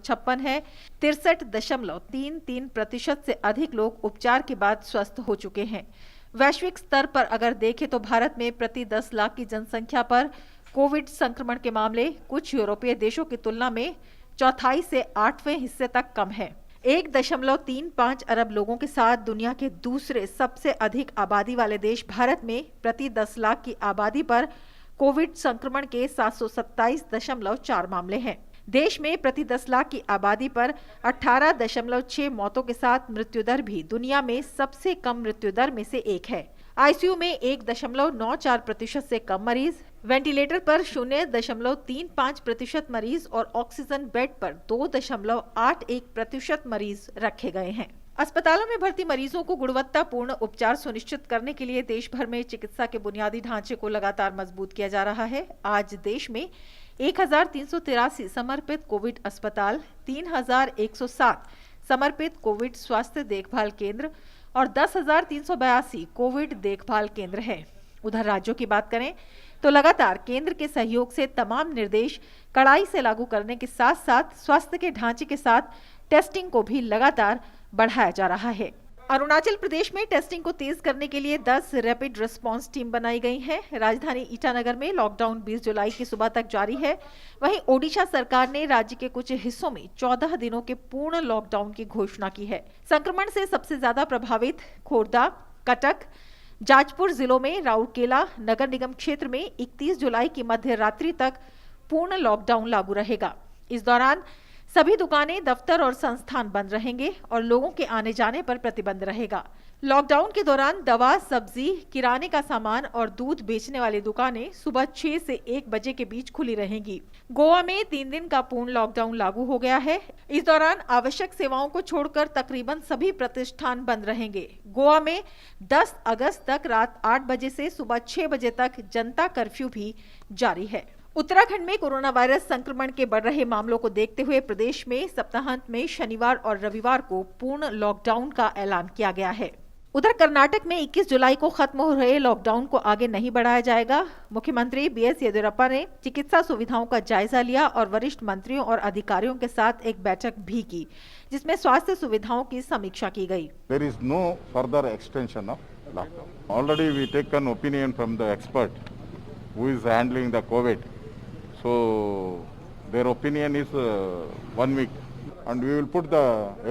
756 है। 63.33% से अधिक लोग उपचार के बाद स्वस्थ हो चुके हैं। वैश्विक स्तर पर अगर देखें तो भारत में प्रति 10 लाख की जनसंख्या पर कोविड संक्रमण के मामले कुछ यूरोपीय देशों की तुलना में चौथाई से 8वें हिस्से तक कम है। 1.35 अरब लोगों के साथ दुनिया के दूसरे सबसे अधिक आबादी वाले देश भारत में प्रति 10 लाख की आबादी पर कोविड संक्रमण के 727.4 मामले हैं। देश में प्रति 10 लाख की आबादी पर 18.6 मौतों के साथ मृत्यु दर भी दुनिया में सबसे कम मृत्यु दर में से एक है। आईसीयू में 1.94% से कम मरीज, वेंटिलेटर पर 0.35% मरीज और ऑक्सीजन बेड पर 2.81% मरीज रखे गए हैं। अस्पतालों में भर्ती मरीजों को गुणवत्तापूर्ण उपचार सुनिश्चित करने के लिए देश भर में चिकित्सा के बुनियादी ढांचे को लगातार मजबूत किया जा रहा है। आज देश में 1383 समर्पित कोविड अस्पताल, 3107 समर्पित कोविड स्वास्थ्य देखभाल केंद्र और 10,382 कोविड देखभाल केंद्र है। उधर राज्यों की बात करें तो लगातार केंद्र के सहयोग से तमाम निर्देश कड़ाई से लागू करने के साथ साथ स्वास्थ्य के ढांचे के साथ टेस्टिंग को भी लगातार बढ़ाया जा रहा है। अरुणाचल प्रदेश में टेस्टिंग को तेज करने के लिए 10 रैपिड रिस्पांस टीम बनाई गई है। राजधानी ईटानगर में लॉकडाउन 20 जुलाई की सुबह तक जारी है। वहीं ओडिशा सरकार ने राज्य के कुछ हिस्सों में 14 दिनों के पूर्ण लॉकडाउन की घोषणा की है। संक्रमण से सबसे ज्यादा प्रभावित खोर्धा, कटक, जाजपुर जिलों में राउरकेला नगर निगम क्षेत्र में 31 जुलाई की मध्य रात्रि तक पूर्ण लॉकडाउन लागू रहेगा। इस दौरान सभी दुकानें, दफ्तर और संस्थान बंद रहेंगे और लोगों के आने जाने पर प्रतिबंध रहेगा। लॉकडाउन के दौरान दवा, सब्जी, किराने का सामान और दूध बेचने वाली दुकानें सुबह 6 से 1 बजे के बीच खुली रहेंगी। गोवा में 3 दिन का पूर्ण लॉकडाउन लागू हो गया है। इस दौरान आवश्यक सेवाओं को छोड़कर तकरीबन सभी प्रतिष्ठान बंद रहेंगे। गोवा में 10 अगस्त तक रात 8 बजे से सुबह 6 बजे तक जनता कर्फ्यू भी जारी है। उत्तराखंड में कोरोना वायरस संक्रमण के बढ़ रहे मामलों को देखते हुए प्रदेश में सप्ताहांत में शनिवार और रविवार को पूर्ण लॉकडाउन का ऐलान किया गया है। उधर कर्नाटक में 21 जुलाई को खत्म हो रहे लॉकडाउन को आगे नहीं बढ़ाया जाएगा। मुख्यमंत्री बीएस येदियुरप्पा ने चिकित्सा सुविधाओं का जायजा लिया और वरिष्ठ मंत्रियों और अधिकारियों के साथ एक बैठक भी की, जिसमें स्वास्थ्य सुविधाओं की समीक्षा की गई। There is no further extension of lockdown. Already we take an opinion from the expert who is handling the COVID. So their opinion is 1 week, and we will put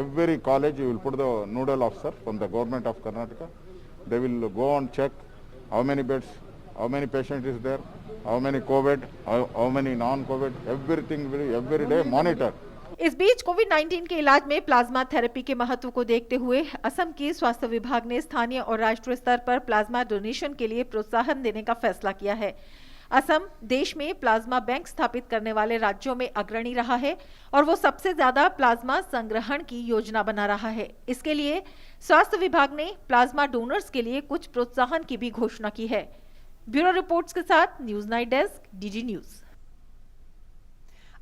every college we will put the nodal officer from the government of Karnataka. They will go and check how many beds, how many patients is there, how many COVID, how many non-COVID, everything will every day monitor. इस बीच कोविड-19 के इलाज में plasma therapy के महत्व को देखते हुए असम के स्वास्थ्य विभाग ने स्थानीय और राष्ट्रीय स्तर पर प्लाज्मा डोनेशन के लिए प्रोत्साहन देने का फैसला किया है। असम देश में प्लाज्मा बैंक स्थापित करने वाले राज्यों में अग्रणी रहा है और वो सबसे ज्यादा प्लाज्मा संग्रहण की योजना बना रहा है। इसके लिए स्वास्थ्य विभाग ने प्लाज्मा डोनर्स के लिए कुछ प्रोत्साहन की भी घोषणा की है। ब्यूरो रिपोर्ट्स के साथ news night desk, DG news.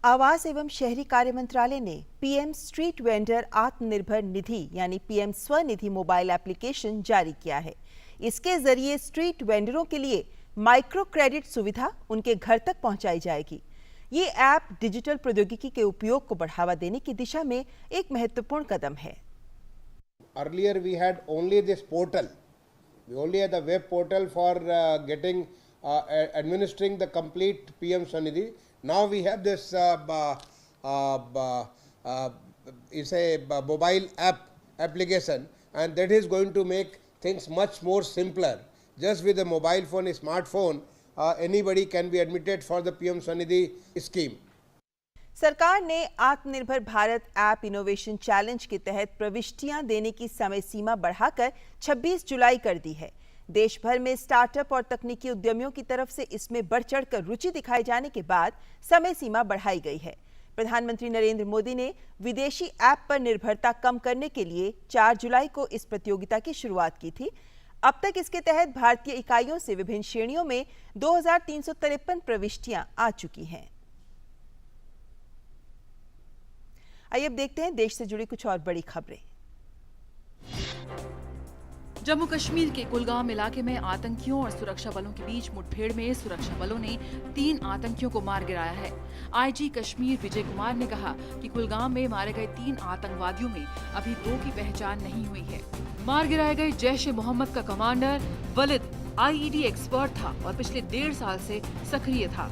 आवास एवं शहरी कार्य मंत्रालय ने PM street vendor Atmanirbhar Nidhi यानी पीएम स्वनिधि मोबाइल एप्लीकेशन जारी किया है। इसके जरिए स्ट्रीट वेंडरों के लिए माइक्रो क्रेडिट सुविधा उनके घर तक पहुंचाई जाएगी। ये ऐप डिजिटल प्रौद्योगिकी के उपयोग को बढ़ावा देने की दिशा में एक महत्वपूर्ण कदम है। Earlier we had only this portal. We only had the web portal for administering the complete PM Swanidhi. Now we have this it's a mobile application, and that is going to make things much more simpler. Just with a mobile phone, a smartphone, anybody can be admitted for the PM Swanidhi scheme. सरकार ने आत्मनिर्भर Bharat app innovation challenge के तहत प्रविष्टियां देने की समय सीमा बढ़ाकर 26 जुलाई कर दी है। देश भर में स्टार्टअप और तकनीकी उद्यमियों की तरफ से इसमें बढ़ चढ़कर रुचि दिखाए जाने के बाद समय सीमा बढ़ाई गई है। प्रधानमंत्री नरेंद्र मोदी ने विदेशी ऐप पर निर्भरता कम करने के लिए 4 जुलाई को इस प्रतियोगिता की शुरुआत की थी। अब तक इसके तहत भारतीय इकाइयों से विभिन्न श्रेणियों में 2353 प्रविष्टियां आ चुकी हैं। आइए अब देखते हैं देश से जुड़ी कुछ और बड़ी खबरें। जम्मू कश्मीर के कुलगाम इलाके में आतंकियों और सुरक्षा बलों के बीच मुठभेड़ में सुरक्षा बलों ने 3 आतंकियों को मार गिराया है। आईजी कश्मीर विजय कुमार ने कहा कि कुलगाम में मारे गए 3 आतंकवादियों में अभी 2 की पहचान नहीं हुई है। मार गिराए गए जैश ए मोहम्मद का कमांडर वलिद आईईडी एक्सपर्ट था और पिछले 1.5 साल से सक्रिय था।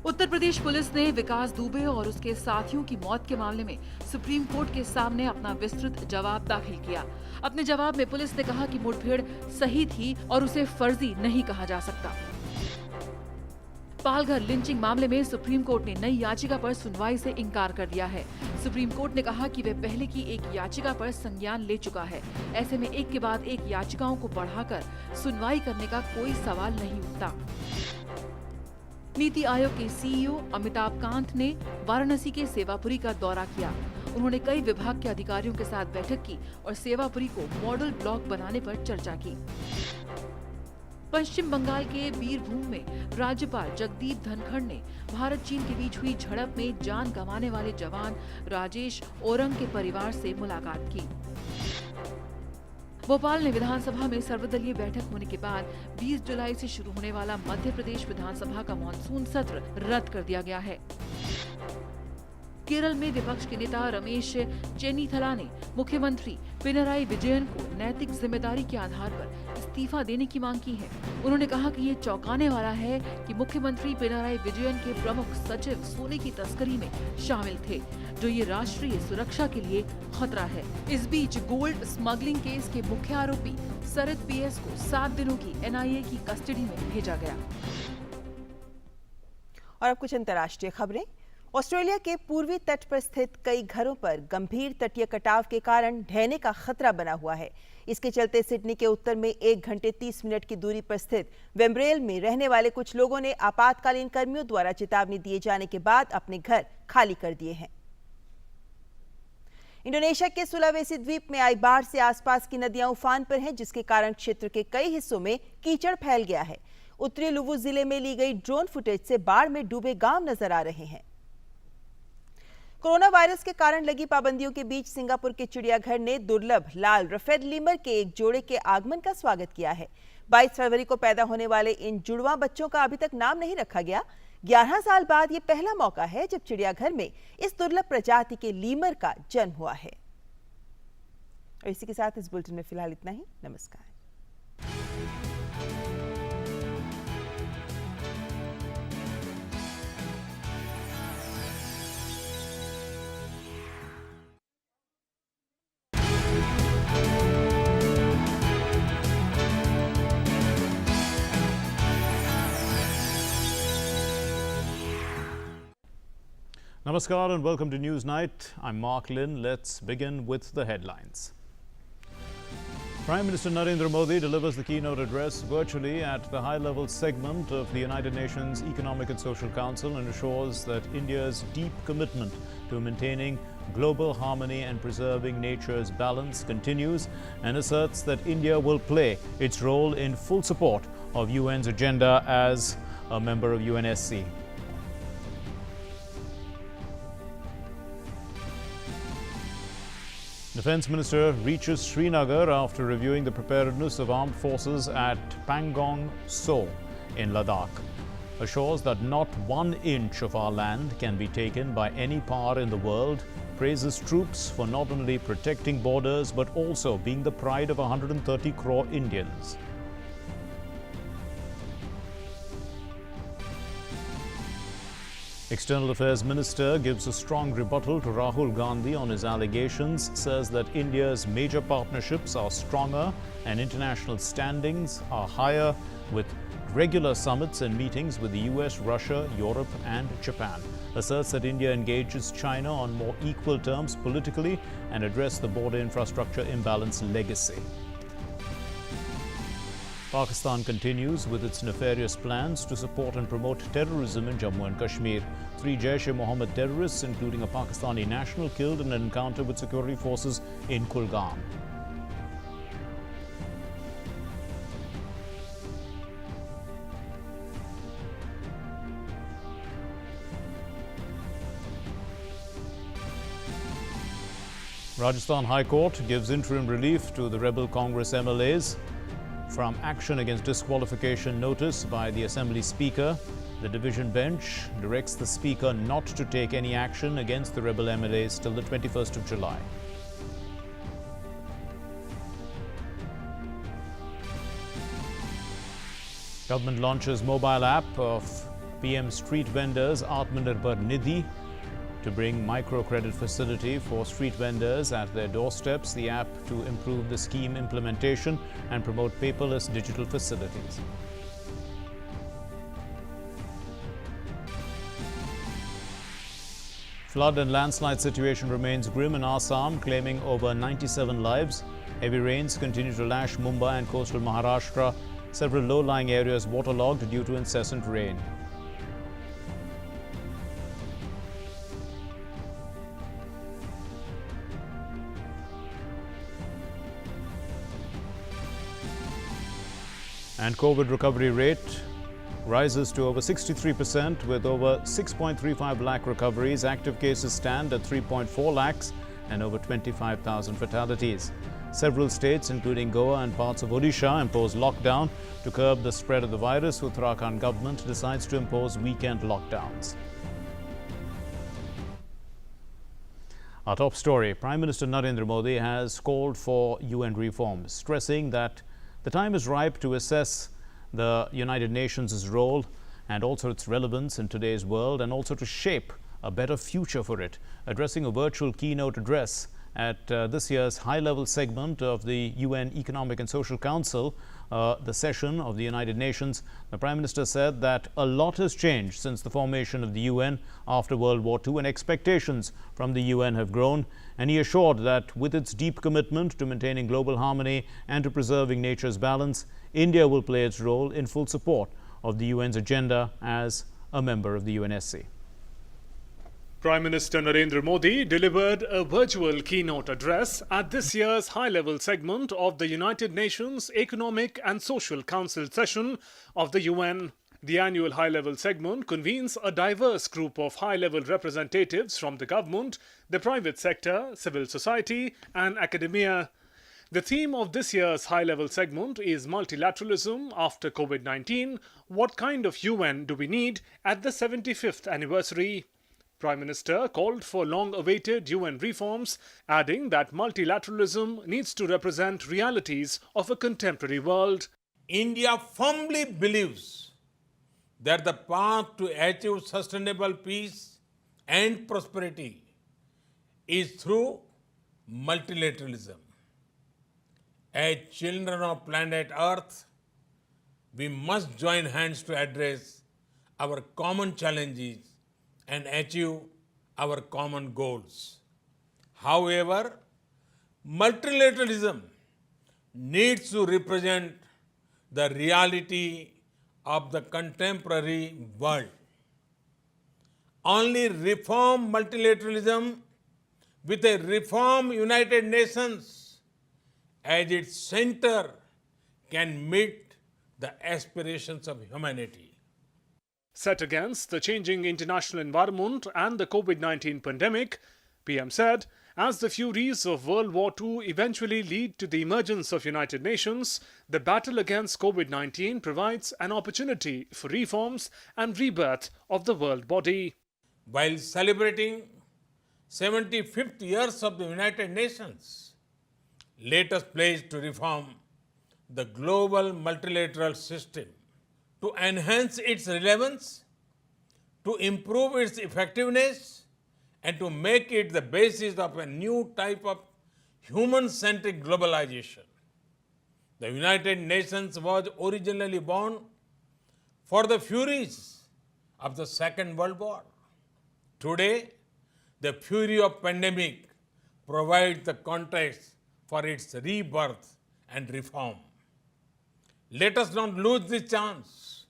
उत्तर प्रदेश पुलिस ने विकास दुबे और उसके साथियों की मौत के मामले में सुप्रीम कोर्ट के सामने अपना विस्तृत जवाब दाखिल किया। अपने जवाब में पुलिस ने कहा कि मुठभेड़ सही थी और उसे फर्जी नहीं कहा जा सकता। पालघर लिंचिंग मामले में सुप्रीम कोर्ट ने नई याचिका पर सुनवाई से इनकार कर दिया है। सुप्रीम कोर्ट ने कहा कि वह पहले की एक याचिका पर संज्ञान ले चुका है। ऐसे में एक के बाद एक याचिकाओं को बढ़ाकर सुनवाई करने का कोई सवाल नहीं उठता। नीति आयोग के सीईओ अमिताभ कांत ने वाराणसी के सेवापुरी का दौरा किया। उन्होंने कई विभाग के अधिकारियों के साथ बैठक की और सेवापुरी को मॉडल ब्लॉक बनाने पर चर्चा की। पश्चिम बंगाल के बीरभूम में राज्यपाल जगदीप धनखड़ ने भारत चीन के बीच हुई झड़प में जान गंवाने वाले जवान राजेश ओरंग के परिवार से मुलाकात की। भोपाल में विधानसभा में सर्वदलीय बैठक होने के बाद 20 जुलाई से शुरू होने वाला मध्य प्रदेश विधानसभा का मानसून सत्र रद्द कर दिया गया है। केरल में विपक्ष के नेता रमेश चेन्नीथला ने मुख्यमंत्री पिनराई विजयन को नैतिक जिम्मेदारी के आधार पर इस्तीफा देने की मांग की है। उन्होंने कहा कि ये चौंकाने वाला है कि मुख्यमंत्री पिनराई विजयन के प्रमुख सचिव सोने की तस्करी में शामिल थे, जो ये राष्ट्रीय सुरक्षा के लिए खतरा है। इस बीच गोल्ड स्मगलिंग केस के मुख्य आरोपी शरद पीएस को 7 दिनों की एनआईए की कस्टडी में भेजा गया। और अब कुछ अंतर्राष्ट्रीय खबरें। ऑस्ट्रेलिया के पूर्वी तट पर स्थित कई घरों पर गंभीर तटीय कटाव के कारण ढहने का खतरा बना हुआ है। इसके चलते सिडनी के उत्तर में 1 घंटे 30 मिनट की दूरी पर स्थित वेम्ब्रेल में रहने वाले कुछ लोगों ने आपातकालीन कर्मियों द्वारा चेतावनी दिए जाने के बाद अपने घर खाली कर दिए हैं। इंडोनेशिया के सुलावेसी द्वीप में आई बाढ़ से आसपास की नदियां उफान पर हैं, जिसके कारण क्षेत्र के कई हिस्सों में कीचड़ फैल गया है। उत्तरी लुवु जिले में ली गई ड्रोन फुटेज से बाढ़ में डूबे गांव नजर आ रहे हैं। कोरोना वायरस के कारण लगी पाबंदियों के बीच सिंगापुर के चिड़ियाघर ने दुर्लभ लाल रफेद लीमर के एक जोड़े के आगमन का स्वागत किया है। 22 फरवरी को पैदा होने वाले इन जुड़वा बच्चों का अभी तक नाम नहीं रखा गया। 11 साल बाद ये पहला मौका है जब चिड़ियाघर में इस दुर्लभ प्रजाति के लीमर का जन्म हुआ है। और इसी के साथ इस बुलेटिन में फिलहाल इतना ही। नमस्कार। Namaskar and welcome to Newsnight. I'm Mark Lynn. Let's begin with the headlines. Prime Minister Narendra Modi delivers the keynote address virtually at the high-level segment of the United Nations Economic and Social Council and assures that India's deep commitment to maintaining global harmony and preserving nature's balance continues and asserts that India will play its role in full support of UN's agenda as a member of UNSC. Defence Minister reaches Srinagar after reviewing the preparedness of armed forces at Pangong So in Ladakh. Assures that not 1 inch of our land can be taken by any power in the world. Praises troops for not only protecting borders but also being the pride of 130 crore Indians. External Affairs Minister gives a strong rebuttal to Rahul Gandhi on his allegations, says that India's major partnerships are stronger and international standings are higher, with regular summits and meetings with the US, Russia, Europe and Japan. Asserts that India engages China on more equal terms politically and address the border infrastructure imbalance legacy. Pakistan continues with its nefarious plans to support and promote terrorism in Jammu and Kashmir. 3 Jaish-e-Mohammed terrorists, including a Pakistani national, killed in an encounter with security forces in Kulgam. Rajasthan High Court gives interim relief to the rebel Congress MLAs from action against disqualification notice by the Assembly Speaker. The division bench directs the Speaker not to take any action against the rebel MLAs till the 21st of July. Government launches mobile app of PM Street Vendors Atmanirbhar Nidhi to bring microcredit facility for street vendors at their doorsteps. The app to improve the scheme implementation and promote paperless digital facilities. Flood and landslide situation remains grim in Assam, claiming over 97 lives. Heavy rains continue to lash Mumbai and coastal Maharashtra. Several low-lying areas waterlogged due to incessant rain. And COVID recovery rate rises to over 63% with over 6.35 lakh recoveries. Active cases stand at 3.4 lakhs and over 25,000 fatalities. Several states, including Goa and parts of Odisha, impose lockdown to curb the spread of the virus. Uttarakhand government decides to impose weekend lockdowns. Our top story, Prime Minister Narendra Modi has called for UN reforms, stressing that the time is ripe to assess the United Nations' role and also its relevance in today's world, and also to shape a better future for it. Addressing a virtual keynote address at this year's high-level segment of the UN Economic and Social Council, the session of the United Nations, the Prime Minister said that a lot has changed since the formation of the UN after World War II, and expectations from the UN have grown. And he assured that with its deep commitment to maintaining global harmony and to preserving nature's balance, India will play its role in full support of the UN's agenda as a member of the UNSC. Prime Minister Narendra Modi delivered a virtual keynote address at this year's high-level segment of the United Nations Economic and Social Council session of the UN. The annual high-level segment convenes a diverse group of high-level representatives from the government, the private sector, civil society, and academia. The theme of this year's high-level segment is multilateralism after COVID-19. What kind of UN do we need at the 75th anniversary? Prime Minister called for long-awaited UN reforms, adding that multilateralism needs to represent realities of a contemporary world. India firmly believes that the path to achieve sustainable peace and prosperity is through multilateralism. As children of planet Earth, we must join hands to address our common challenges and achieve our common goals. However, multilateralism needs to represent the reality of the contemporary world. Only reform multilateralism with a reform United Nations as its center can meet the aspirations of humanity. Set against the changing international environment and the COVID-19 pandemic, PM said, as the furies of World War II eventually lead to the emergence of United Nations, the battle against COVID-19 provides an opportunity for reforms and rebirth of the world body. While celebrating 75th years of the United Nations, let us pledge to reform the global multilateral system to enhance its relevance, to improve its effectiveness, and to make it the basis of a new type of human-centric globalization. The United Nations was originally born for the furies of the Second World War. Today, the fury of pandemic provides the context for its rebirth and reform. Let us not lose this chance.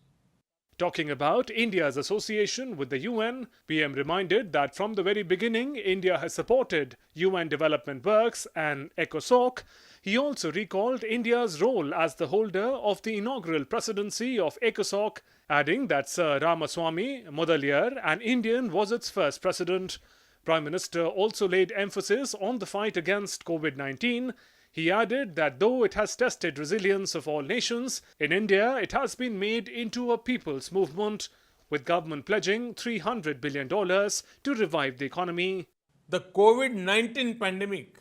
Talking about India's association with the UN, PM reminded that from the very beginning, India has supported UN development works and ECOSOC. He also recalled India's role as the holder of the inaugural presidency of ECOSOC, adding that Sir Ramaswamy Mudaliar, an Indian, was its first president. Prime Minister also laid emphasis on the fight against COVID-19. He added that though it has tested resilience of all nations, in India it has been made into a people's movement, with government pledging $300 billion to revive the economy. The COVID-19 pandemic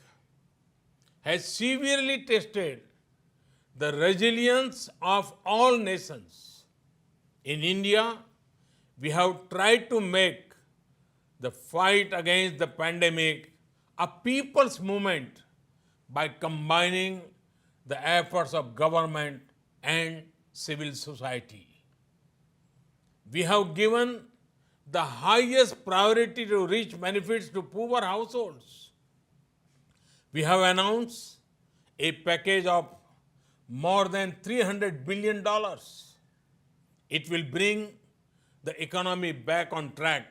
has severely tested the resilience of all nations. In India, we have tried to make the fight against the pandemic a people's movement by combining the efforts of government and civil society. We have given the highest priority to reach benefits to poor households. We have announced a package of more than $300 billion. It will bring the economy back on track,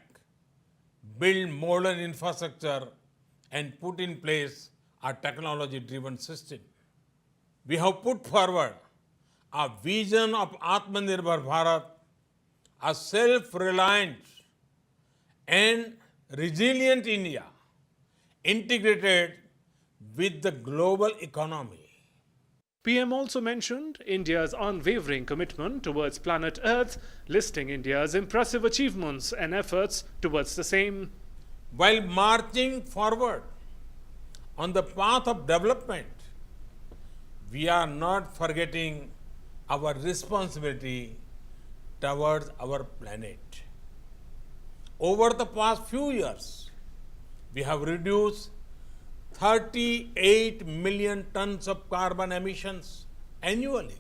build modern infrastructure, and put in place a technology-driven system. We have put forward a vision of Atmanirbhar Bharat, a self-reliant and resilient India integrated with the global economy. PM also mentioned India's unwavering commitment towards planet Earth, listing India's impressive achievements and efforts towards the same. While marching forward on the path of development, we are not forgetting our responsibility towards our planet. Over the past few years, we have reduced 38 million tons of carbon emissions annually.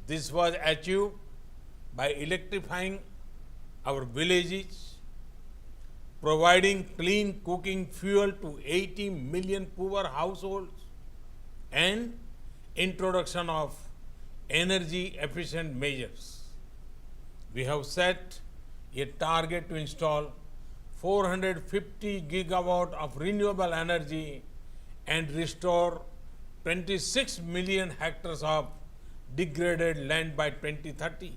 This was achieved by electrifying our villages, providing clean cooking fuel to 80 million poor households, and introduction of energy efficient measures. We have set a target to install 450 gigawatt of renewable energy and restore 26 million hectares of degraded land by 2030.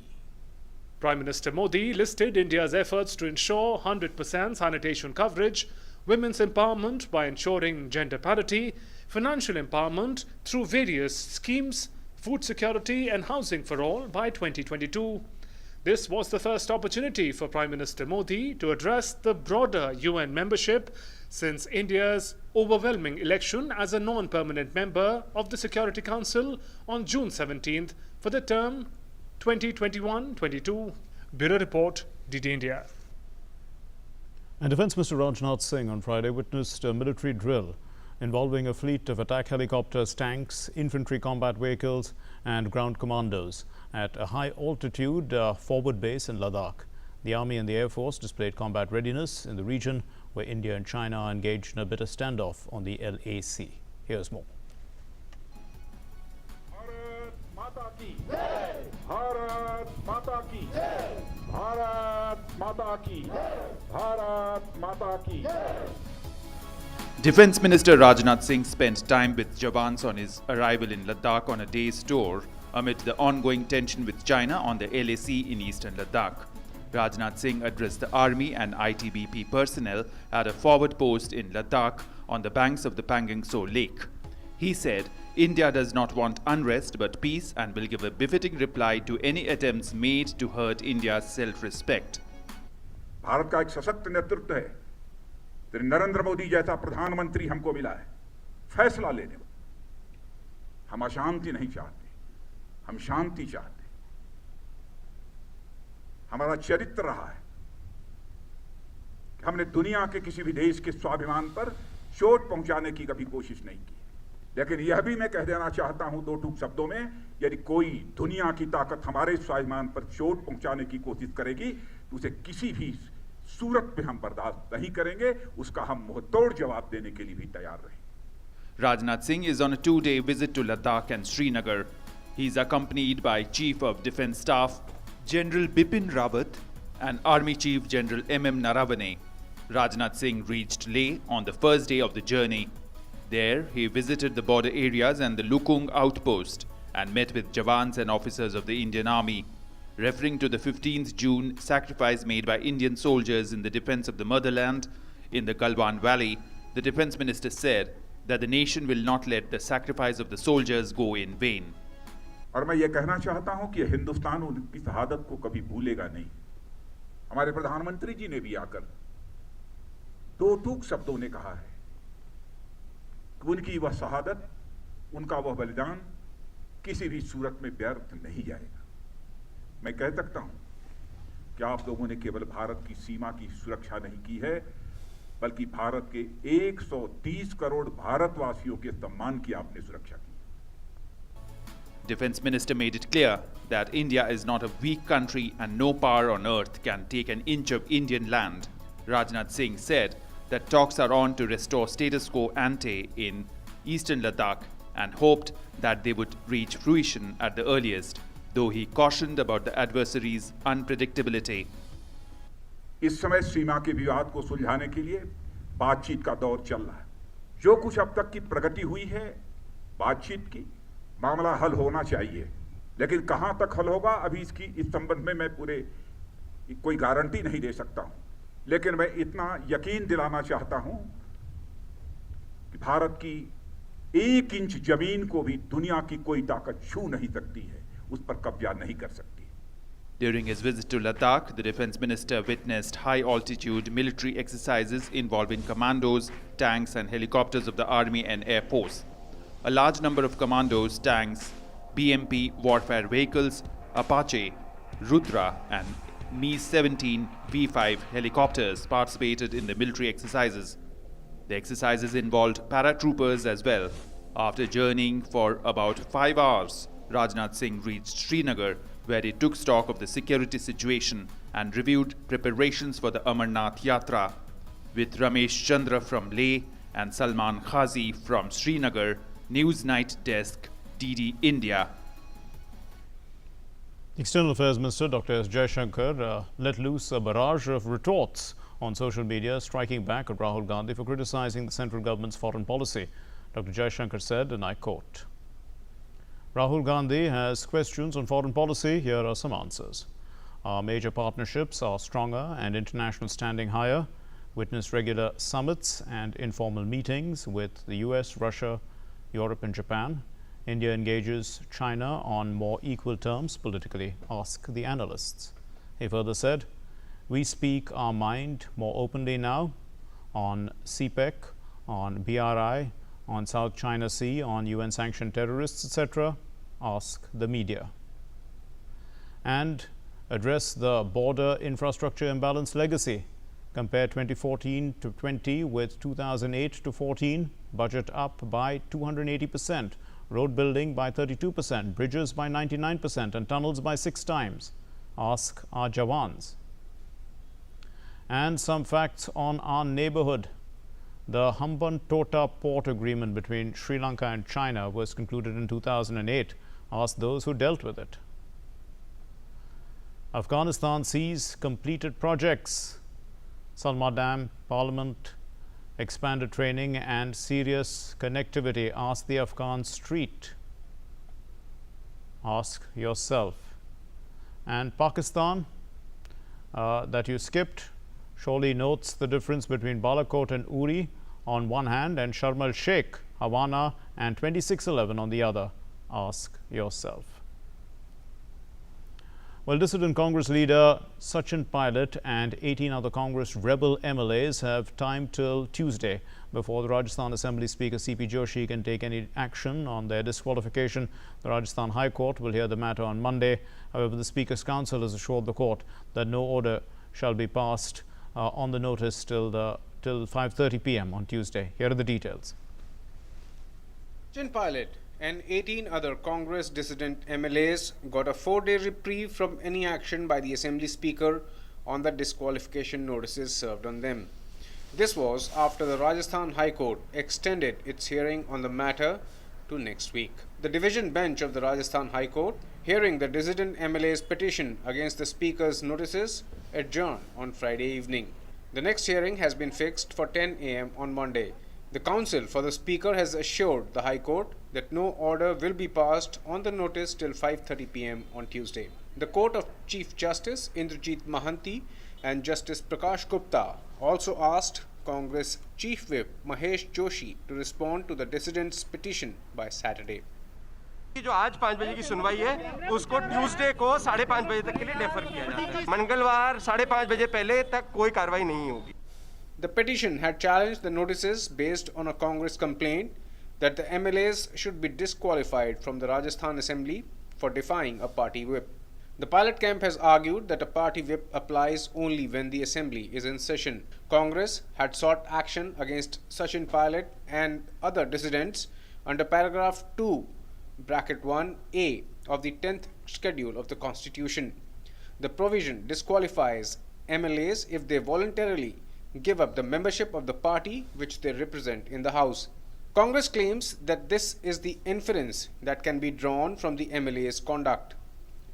Prime Minister Modi listed India's efforts to ensure 100% sanitation coverage, women's empowerment by ensuring gender parity, financial empowerment through various schemes, food security and housing for all by 2022. This was the first opportunity for Prime Minister Modi to address the broader UN membership since India's overwhelming election as a non-permanent member of the Security Council on June 17th for the term 2021-22. Bureau Report, DD India. And Defence Minister Rajnath Singh on Friday witnessed a military drill involving a fleet of attack helicopters, tanks, infantry combat vehicles and ground commandos at a high-altitude forward base in Ladakh. The Army and the Air Force displayed combat readiness in the region where India and China are engaged in a bitter standoff on the LAC. Here's more. Bharat Mata Ki Jai! Bharat Mata Ki Jai! Bharat Mata Ki Jai! Bharat Mata Ki Jai! Defence Minister Rajnath Singh spent time with jawans on his arrival in Ladakh on a day's tour amid the ongoing tension with China on the LAC in eastern Ladakh. Rajnath Singh addressed the Army and ITBP personnel at a forward post in Ladakh on the banks of the Pangong Tso Lake. He said, India does not want unrest but peace and will give a befitting reply to any attempts made to hurt India's self-respect. Bharat का एक सशक्त नेतृत्व है। नरेंद्र मोदी जैसा प्रधानमंत्री हमको मिला है फैसला लेने वाला। हम अशांति नहीं चाहते, हम शांति चाहते। हमारा चरित्र रहा है कि हमने दुनिया के किसी भी देश के स्वाभिमान पर चोट पहुंचाने की कभी कोशिश नहीं की। लेकिन यह भी मैं कह देना चाहता हूं दो टूक शब्दों में, यदि कोई दुनिया की ताकत हमारे स्वाभिमान पर चोट पहुंचाने की कोशिश करेगी तो उसे किसी भी सूरत में हम बर्दाश्त नहीं करेंगे, उसका हम मुंहतोड़ जवाब देने के लिए भी तैयार रहें। Rajnath Singh is on a two-day visit to Ladakh and Srinagar. He is accompanied by Chief of Defence Staff General Bipin Rawat and Army Chief General M.M. Naravane. Rajnath Singh reached Leh on the first day of the journey. There, he visited the border areas and the Lukung outpost and met with jawans and officers of the Indian Army. Referring to the 15th June sacrifice made by Indian soldiers in the defence of the motherland, in the Galwan Valley, the defense minister said that the nation will not let the sacrifice of the soldiers go in vain. और मैं ये कहना चाहता हूं कि हिंदुस्तान उनकी शहादत को कभी भूलेगा नहीं। हमारे प्रधानमंत्री जी ने भी आकर दो टूक शब्दों ने कहा है कि उनकी वह शहादत, उनका वह बलिदान किसी भी सूरत में व्यर्थ नहीं जाएगा। मैं कह सकता हूं कि आप लोगों ने केवल भारत की सीमा की सुरक्षा नहीं की है, बल्कि भारत के 130 करोड़ भारतवासियों के सम्मान की आपने सुरक्षा की। Defense Minister made it clear that India is not a weak country and no power on earth can take an inch of Indian land. Rajnath Singh said that talks are on to restore status quo ante in eastern Ladakh and hoped that they would reach fruition at the earliest, though he cautioned about the adversary's unpredictability. इस समय सीमा के विवाद को सुलझाने के लिए बातचीत का दौर चल रहा है। जो कुछ अब तक की प्रगति हुई है बातचीत की, मामला हल होना चाहिए, लेकिन कहां तक हल होगा अभी इस संबंध में मैं कोई गारंटी नहीं दे सकता हूं, लेकिन मैं इतना यकीन दिलाना चाहता हूं कि भारत की 1 इंच जमीन को भी दुनिया की कोई ताकत छू नहीं सकती है, उस पर कब्जा नहीं कर सकती। During his visit to Ladakh, the defense minister witnessed high-altitude military exercises involving commandos, tanks and helicopters of the Army and Air Force. A large number of commandos, tanks, BMP warfare vehicles, Apache, Rudra and Mi-17 V5 helicopters participated in the military exercises. The exercises involved paratroopers as well. After journeying for about 5 hours, Rajnath Singh reached Srinagar, where he took stock of the security situation and reviewed preparations for the Amarnath Yatra. With Ramesh Chandra from Leh and Salman Khazi from Srinagar, News Night Desk, DD India. External Affairs Minister Dr. S. Jaishankar let loose a barrage of retorts on social media, striking back at Rahul Gandhi for criticizing the central government's foreign policy. Dr. Jaishankar said, and I quote, Rahul Gandhi has questions on foreign policy. Here are some answers. Our major partnerships are stronger and international standing higher. Witness regular summits and informal meetings with the US, Russia, Europe and Japan. India engages China on more equal terms politically. Ask the analysts. He further said, we speak our mind more openly now on CPEC, on BRI, on South China Sea, on UN-sanctioned terrorists, etc. Ask the media. And address the border infrastructure imbalance legacy. Compare 2014 to 20 with 2008 to 14. Budget up by 280%. Road building by 32%. Bridges by 99% and tunnels by 6 times. Ask our Jawans. And some facts on our neighborhood. The Hambantota port agreement between Sri Lanka and China was concluded in 2008. Ask those who dealt with it. Afghanistan sees completed projects. Salma Dam, Parliament, expanded training and serious connectivity. Ask the Afghan street. Ask yourself. And Pakistan, that you skipped, surely notes the difference between Balakot and Uri on one hand and Sharm el-Sheikh, Havana and 2611 on the other. Ask yourself. Well, dissident Congress leader Sachin Pilot and 18 other Congress rebel MLAs have time till Tuesday before the Rajasthan Assembly Speaker C.P. Joshi can take any action on their disqualification. The Rajasthan High Court will hear the matter on Monday. However, the Speaker's counsel has assured the court that no order shall be passed on the notice till 5:30 p.m. on Tuesday. Here are the details. Sachin Pilot and 18 other Congress dissident MLAs got a 4-day reprieve from any action by the Assembly Speaker on the disqualification notices served on them. This was after the Rajasthan High Court extended its hearing on the matter to next week. The division bench of the Rajasthan High Court, hearing the dissident MLA's petition against the Speaker's notices, adjourned on Friday evening. The next hearing has been fixed for 10 a.m. on Monday. The counsel for the Speaker has assured the High Court that no order will be passed on the notice till 5:30 p.m. on Tuesday. The Court of Chief Justice Indrajit Mahanti and Justice Prakash Gupta also asked Congress Chief Whip Mahesh Joshi to respond to the dissidents' petition by Saturday. जो आज 5 बजे की सुनवाई है उसको Tuesday को 5:30 बजे तक के लिए डेफर किया जाता है। मंगलवार 5:30 बजे पहले तक कोई कार्रवाई नहीं होगी। The petition had challenged the notices based on a Congress complaint that the MLAs should be disqualified from the Rajasthan Assembly for defying a party whip. The pilot camp has argued that a party whip applies only when the assembly is in session. Congress had sought action against Sachin Pilot and other dissidents under paragraph 2(1)(a) of the 10th schedule of the Constitution. The provision disqualifies MLAs if they voluntarily give up the membership of the party which they represent in the House. Congress claims that this is the inference that can be drawn from the MLA's conduct.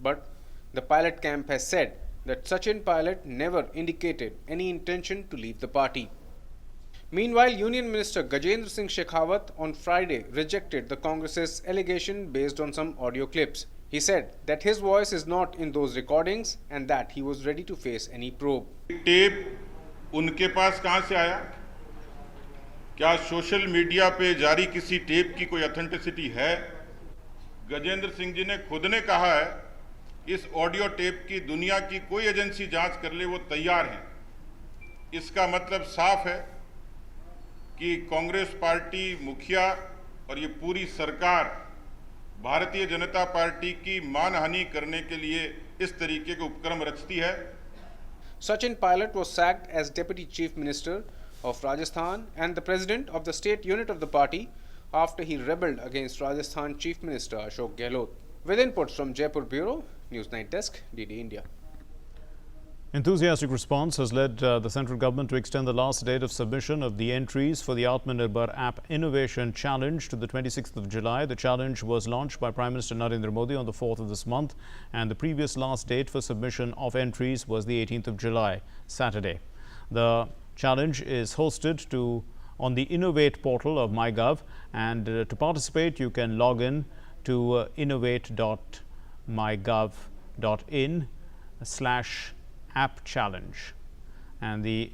But the pilot camp has said that Sachin Pilot never indicated any intention to leave the party. Meanwhile, Union Minister Gajendra Singh Shekhawat on Friday rejected the Congress's allegation based on some audio clips. He said that his voice is not in those recordings and that he was ready to face any probe. Tape उनके पास कहां से आया? क्या social media पे जारी किसी tape की कोई ऑथेंटिसिटी है? गजेंद्र सिंह जी ने खुद ने कहा है इस ऑडियो टेप की दुनिया की कोई एजेंसी जांच कर ले वो तैयार हैं। इसका मतलब साफ है कि कांग्रेस पार्टी मुखिया और ये पूरी सरकार भारतीय जनता पार्टी की मानहानि करने के लिए इस तरीके के उपक्रम रचती है। Sachin Pilot was sacked as Deputy Chief Minister of Rajasthan and the President of the state unit of the party after he rebelled against Rajasthan Chief Minister Ashok Gehlot. With inputs from Jaipur Bureau, News 9 Desk, DD India. Enthusiastic response has led the central government to extend the last date of submission of the entries for the Atmanirbhar App Innovation Challenge to the 26th of July. The challenge was launched by Prime Minister Narendra Modi on the 4th of this month, and the previous last date for submission of entries was the 18th of July, Saturday. The challenge is hosted on the Innovate portal of MyGov, and to participate you can log in to innovate.mygov.in/app challenge. And the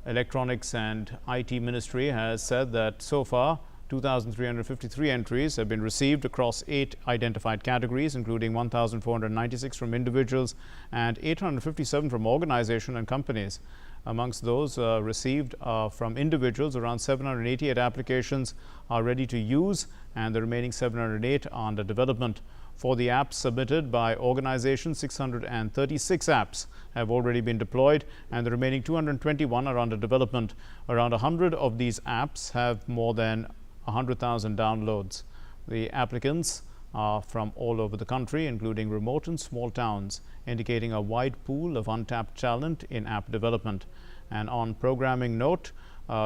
Electronics and IT Ministry has said that so far 2,353 entries have been received across 8 identified categories, including 1,496 from individuals and 857 from organizations and companies. Amongst those received from individuals, around 788 applications are ready to use, and the remaining 708 are under development. For the apps submitted by organizations, 636 apps have already been deployed, and the remaining 221 are under development. Around 100 of these apps have more than 100,000 downloads. The applicants are from all over the country, including remote and small towns, indicating a wide pool of untapped talent in app development. And on programming note,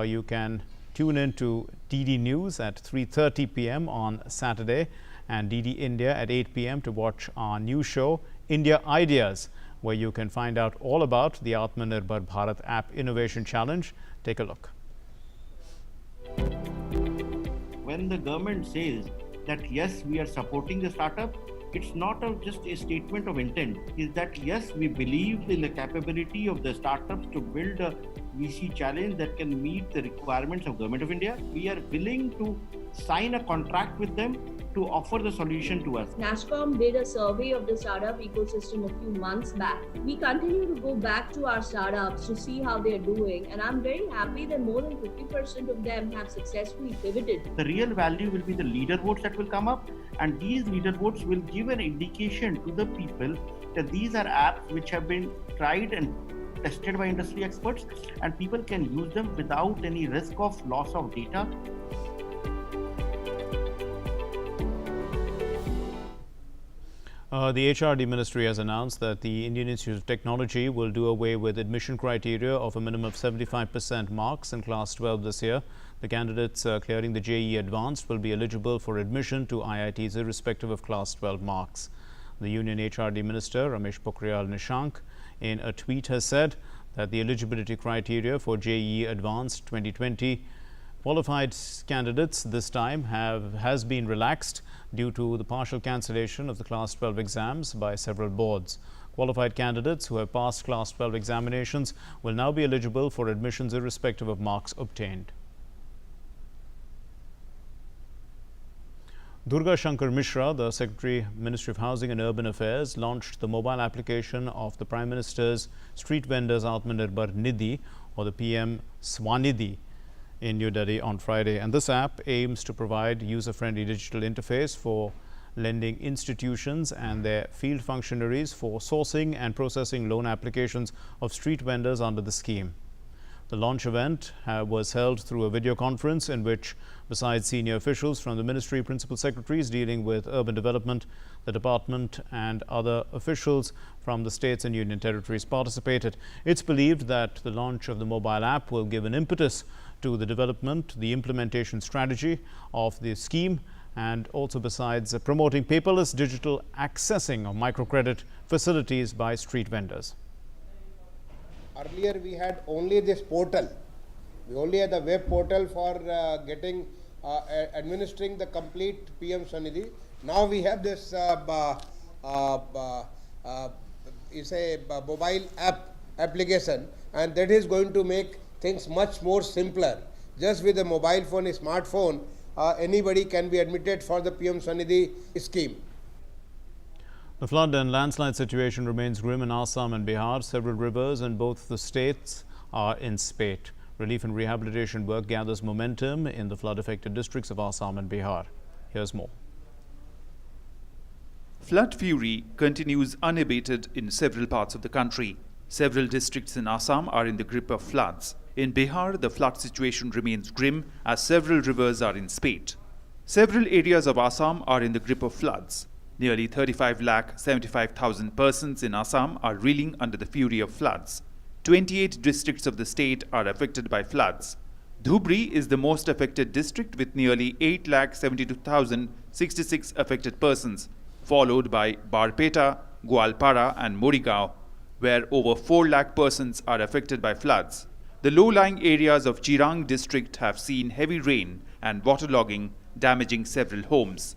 you can tune in to DD News at 3:30 p.m. on Saturday and DD India at 8 p.m. to watch our new show, India Ideas, where you can find out all about the Atmanirbhar Bharat App Innovation Challenge. Take a look. When the government says that yes, we are supporting the startup, it's not just a statement of intent. Is that yes, we believe in the capability of the startups to build a VC challenge that can meet the requirements of Government of India. We are willing to sign a contract with them to offer the solution to us. NASSCOM did a survey of the startup ecosystem a few months back. We continue to go back to our startups to see how they're doing, and I'm very happy that more than 50% of them have successfully pivoted. The real value will be the leaderboards that will come up, and these leaderboards will give an indication to the people that these are apps which have been tried and tested by industry experts, and people can use them without any risk of loss of data. The HRD Ministry has announced that the Indian Institute of Technology will do away with admission criteria of a minimum of 75% marks in Class 12 this year. The candidates clearing the JEE Advanced will be eligible for admission to IITs irrespective of Class 12 marks. The Union HRD Minister, Ramesh Pokhriyal Nishank, in a tweet has said that the eligibility criteria for JEE Advanced 2020 qualified candidates this time has been relaxed due to the partial cancellation of the Class 12 exams by several boards. Qualified candidates who have passed Class 12 examinations will now be eligible for admissions irrespective of marks obtained. Durga Shankar Mishra, the Secretary, Ministry of Housing and Urban Affairs, launched the mobile application of the Prime Minister's Street Vendors Atmanirbhar Nidhi, or the PM Swanidhi, in New Delhi on Friday. And this app aims to provide user-friendly digital interface for lending institutions and their field functionaries for sourcing and processing loan applications of street vendors under the scheme. The launch event was held through a video conference in which, besides senior officials from the ministry, principal secretaries dealing with urban development, the department and other officials from the states and union territories participated. It's believed that the launch of the mobile app will give an impetus to the development, the implementation strategy of the scheme, and also besides promoting paperless digital accessing of microcredit facilities by street vendors. Earlier we had only this portal. We only had the web portal for administering the complete PM Swanidhi. Now we have this mobile application, and that is going to make things much more simpler. Just with a mobile phone, a smartphone, anybody can be admitted for the PM Swanidhi scheme. The flood and landslide situation remains grim in Assam and Bihar. Several rivers in both the states are in spate. Relief and rehabilitation work gathers momentum in the flood-affected districts of Assam and Bihar. Here's more. Flood fury continues unabated in several parts of the country. Several districts in Assam are in the grip of floods. In Bihar, the flood situation remains grim as several rivers are in spate. Several areas of Assam are in the grip of floods. Nearly 35,75,000 persons in Assam are reeling under the fury of floods. 28 districts of the state are affected by floods. Dhubri is the most affected district with nearly 8,72,066 affected persons, followed by Barpeta, Gwalpara and Morigaon, where over 4 lakh persons are affected by floods. The low-lying areas of Chirang district have seen heavy rain and waterlogging, damaging several homes.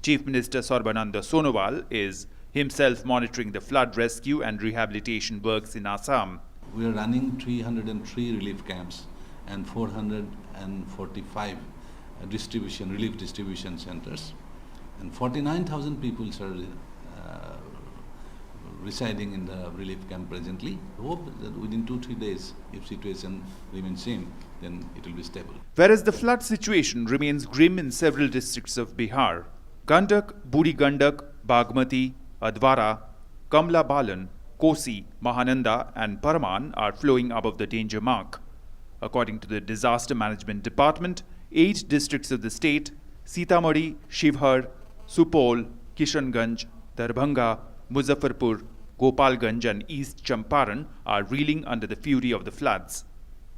Chief Minister Sarbananda Sonowal is himself monitoring the flood rescue and rehabilitation works in Assam. We are running 303 relief camps and 445 relief distribution centers, and 49,000 people are residing in the relief camp presently. Hope that within 2-3 days, if situation remains same, then it will be stable. Whereas the flood situation remains grim in several districts of Bihar. Gandak, Buri Gandak, Bagmati, Adwara, Kamla Balan, Kosi, Mahananda and Paraman are flowing above the danger mark. According to the Disaster Management Department, 8 districts of the state, Sitamarhi, Shivhar, Supol, Kishanganj, Darbhanga, Muzaffarpur, Gopalganj and East Champaran are reeling under the fury of the floods.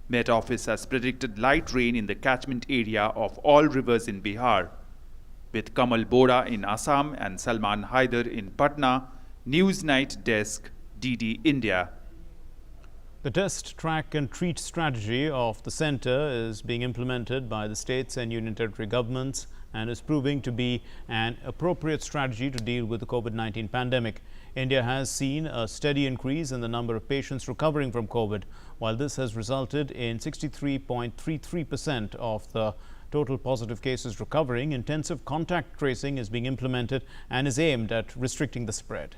Met Office has predicted light rain in the catchment area of all rivers in Bihar. With Kamal Bora in Assam and Salman Haider in Patna, News Night Desk, DD India. The test, track and treat strategy of the centre is being implemented by the states and union territory governments and is proving to be an appropriate strategy to deal with the COVID-19 pandemic. India has seen a steady increase in the number of patients recovering from COVID. While this has resulted in 63.33% of the total positive cases recovering, intensive contact tracing is being implemented and is aimed at restricting the spread.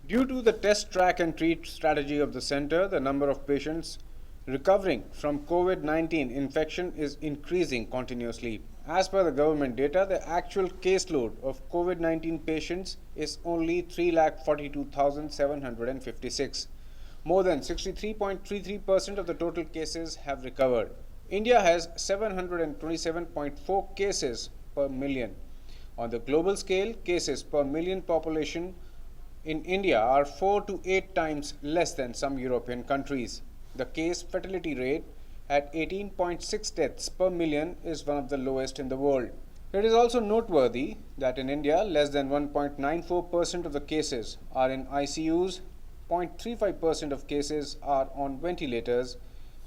Due to the test, track and treat strategy of the centre, the number of patients recovering from COVID-19 infection is increasing continuously. As per the government data, the actual caseload of COVID-19 patients is only 3,42,756. More than 63.33% of the total cases have recovered. India has 727.4 cases per million. On the global scale, cases per million population in India are 4 to 8 times less than some European countries. The case fatality rate at 18.6 deaths per million is one of the lowest in the world. It is also noteworthy that in India, less than 1.94% of the cases are in ICUs, 0.35% of cases are on ventilators,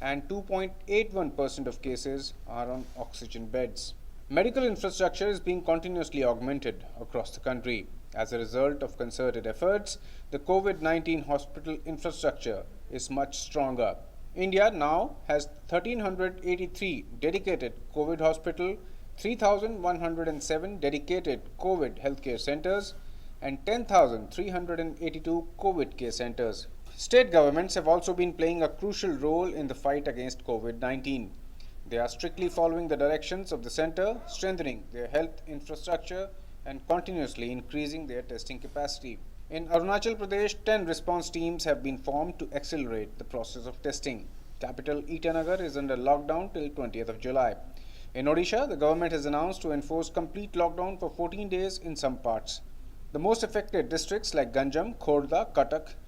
and 2.81% of cases are on oxygen beds. Medical infrastructure is being continuously augmented across the country. As a result of concerted efforts, the COVID-19 hospital infrastructure is much stronger. India now has 1,383 dedicated COVID hospitals, 3,107 dedicated COVID healthcare centers, and 10,382 COVID care centers. State governments have also been playing a crucial role in the fight against COVID-19. They are strictly following the directions of the center, strengthening their health infrastructure and continuously increasing their testing capacity. In Arunachal Pradesh, 10 response teams have been formed to accelerate the process of testing. Capital Itanagar is under lockdown till 20th of July. In Odisha, the government has announced to enforce complete lockdown for 14 days in some parts. The most affected districts like Ganjam, Khordha, Cuttack,